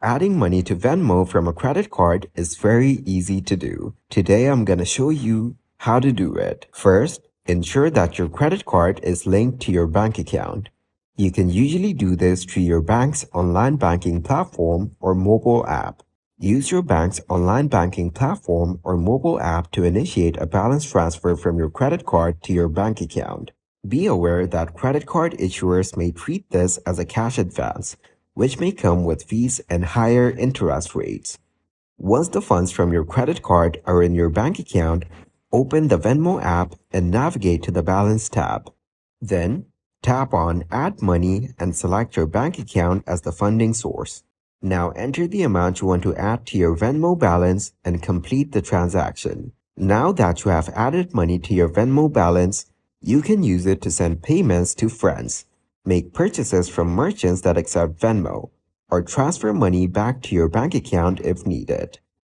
Adding money to Venmo from a credit card is very easy to do. Today I'm going to show you how to do it. First, ensure that your credit card is linked to your bank account. You can usually do this through your bank's online banking platform or mobile app. Use your bank's online banking platform or mobile app to initiate a balance transfer from your credit card to your bank account. Be aware that credit card issuers may treat this as a cash advance, which may come with fees and higher interest rates. Once the funds from your credit card are in your bank account, open the Venmo app and navigate to the Balance tab. Then, tap on Add Money and select your bank account as the funding source. Now enter the amount you want to add to your Venmo balance and complete the transaction. Now that you have added money to your Venmo balance, you can use it to send payments to friends, make purchases from merchants that accept Venmo, or transfer money back to your bank account if needed.